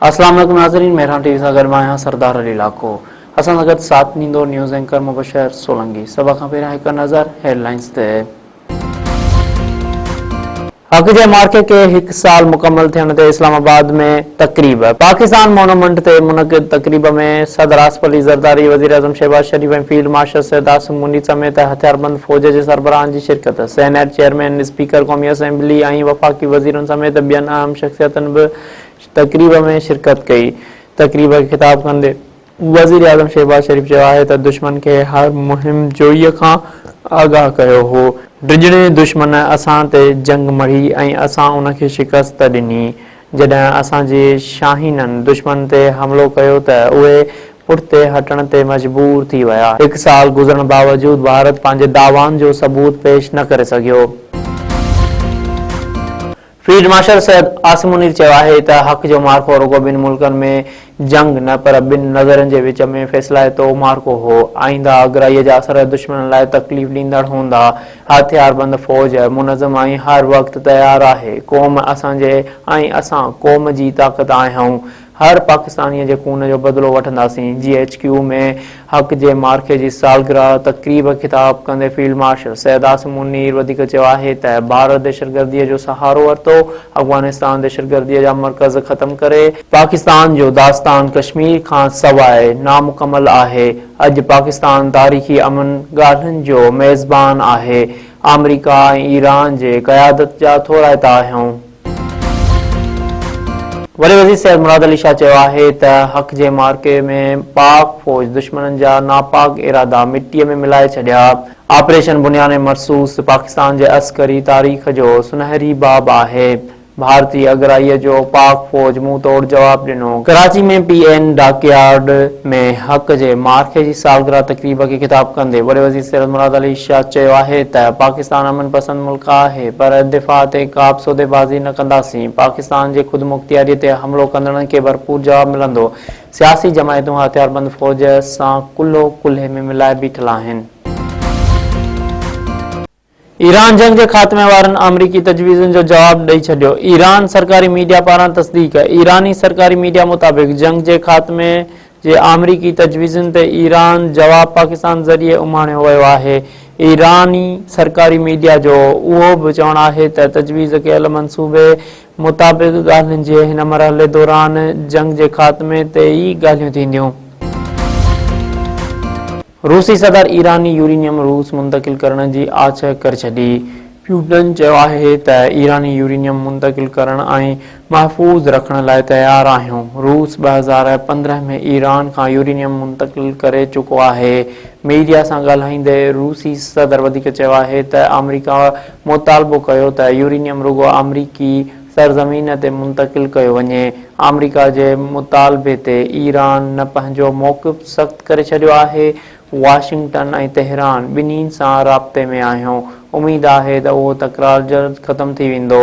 अस्सलाम वालेकुम नाज़रीन, मेहरान टीवी सां गॾु मां आहियां सरदार अली लाखो। असां सां गॾु साथ ॾींदो न्यूज़ एंकर मुबशर सोलंकी। सभ खां पहिरियां हिकु नज़र हेडलाइंस ते। हक़ जे मार्के के 1 साल मुकम्मल थियण ते इस्लामाबाद में तकरीब। पाकिस्तान मोनूमेंट ते मुनक़िद तकरीब में सदर आसिफ अली ज़रदारी, वज़ीर आज़म शहबाज शरीफ ऐं फील्ड मार्शल सैयद आसिम मुनी समेत हथियारबंद फ़ौज जे सरबराहनि जी शिरकत। सेनेट चेयरमैन, स्पीकर क़ौमी असेंबली ऐं वफ़ाक़ी वज़ीरनि समेत ॿियनि अहम शख़्सियतुनि बि तकरीब में शिरकत कई। तकरीब खे ख़िताब कंदे वज़ीर आज़म शहबाज शरीफ चयो आहे त दुश्मन खे हर मुहिम जोईअ खां आगाह कयो हो। डिॼणे दुश्मन असां ते जंग मढ़ी ऐं असां उन खे शिकस्त ॾिनी। जॾहिं असांजे शाहीननि दुश्मन ते हमिलो कयो त उहे पुठिते हटण ते मजबूर थी विया। 1 साल गुज़रण बावजूद भारत पंहिंजे दावान जो सबूत पेश न करे सघियो। फील्ड मार्शल सैयद आसिम मुनी चयो आहे त हक़ जो मार्को रुगो ॿिनि मुल्कनि में जंग न पर ॿिनि नज़रनि जे विच में फ़ैसिलाइतो मार्को हो। आईंदा अगराईअ जा असर दुश्मन लाइ तकलीफ़ ॾींदड़ हूंदा। हथियारबंद फ़ौज मुनज़म ऐं हर वक़्तु तयारु आहे। क़ौम असांजे ऐं असां क़ौम जी ताक़त आहियूं। हर पाकिस्तानीअ जे खून जो बदिलो वठंदासीं। GHQ में हक़ जे मार्के जी सालगिरह तकरीब ख़िताब कंदे फील्ड मार्शल सैयद आसिम मुनी वधीक चयो आहे त भारत दहशतगर्दीअ जो सहारो वरितो। अफ़गानिस्तान दहशतगर्दीअ जा मर्कज़ ख़तम करे पाकिस्तान जो दास्तान कश्मीर खां सवाइ नामुकमल आहे। अॼु पाकिस्तान तारीख़ी अमन ॻाल्हियुनि जो मेज़बान आहे। अमरीका ऐं ईरान जे क़यादत जा थोराइता आहियूं। वरी वज़ीर सैयद मुराद अली शाह चयो आहे त हक़ जे मार्के में पाक फ़ौज दुश्मननि जा नापाक इरादा मिटीअ में मिलाए छॾिया। ऑपरेशन बुनियाने मरसूस पाकिस्तान जे अस्करी तारीख़ जो सुनहरी बाब आहे। भारतीय अगराईअ जो पाक फ़ौज मुंहुं तोड़ जवाब ॾिनो। कराची में PN डॉकयार्ड में हक़ जे मार्के जी सालगिरह तकरीब खे ख़िताब कंदे वरी वज़ीर सैयद मुराद अली शाह चयो आहे त पाकिस्तान अमन पसंद मुल्क आहे पर दिफ़ा ते का बि सौदेबाज़ी न कंदासीं। पाकिस्तान जे ख़ुदि मुख़्तियारीअ ते हमिलो कंदड़नि खे भरपूर जवाब मिलंदो। सियासी जमायतूं हथियारबंद फ़ौज सां कुल्हो कुल्हे में मिलाए बीठल आहिनि। ईरान जंग जे ख़ात्मे वारनि अमरीकी तजवीज़ुनि जो जवाब ॾेई छॾियो। ईरान सरकारी मीडिया पारां तस्दीक़। ईरानी सरकारी मीडिया मुताबिक़ जंग जे ख़ात्मे जे अमरीकी तजवीज़ुनि ते ईरान जवाब पाकिस्तान ज़रिए उमाणियो वियो आहे। ईरानी सरकारी मीडिया जो उहो बि चवणु आहे त तजवीज़ कयल मंसूबे मुताबिक़ ॻाल्हियुनि जे हिन मरहले दौरान जंग जे ख़ात्मे ते ई ॻाल्हियूं थींदियूं। रूसी सदर ईरानी यूरेनियम रूस मुंतक़िल करण जी आछ करे छॾी। प्यूटन चयो आहे त ईरानी यूरेनियम मुंतक़िल करण ऐं महफ़ूज़ रखण लाइ तयारु आहियूं। रूस 2015 में ईरान खां यूरेनियम मुंतक़िल करे चुको आहे। मीडिया सां ॻाल्हाईंदे रूसी सदर वधीक चयो आहे त अमरीका मुतालबो कयो त यूरेनियम रुगो अमरीकी सरज़मीन ते मुंतक़िल कयो वञे। अमरीका जे मुतालबे ते ईरान न पंहिंजो मौक़िफ़ सख़्तु करे छॾियो आहे। वाशिंगटन ऐं तेहरान ॿिन्ही सां राब्ते में आहियूं। उमेद आहे त उहो तकरार जल्द ख़तम थी वेंदो।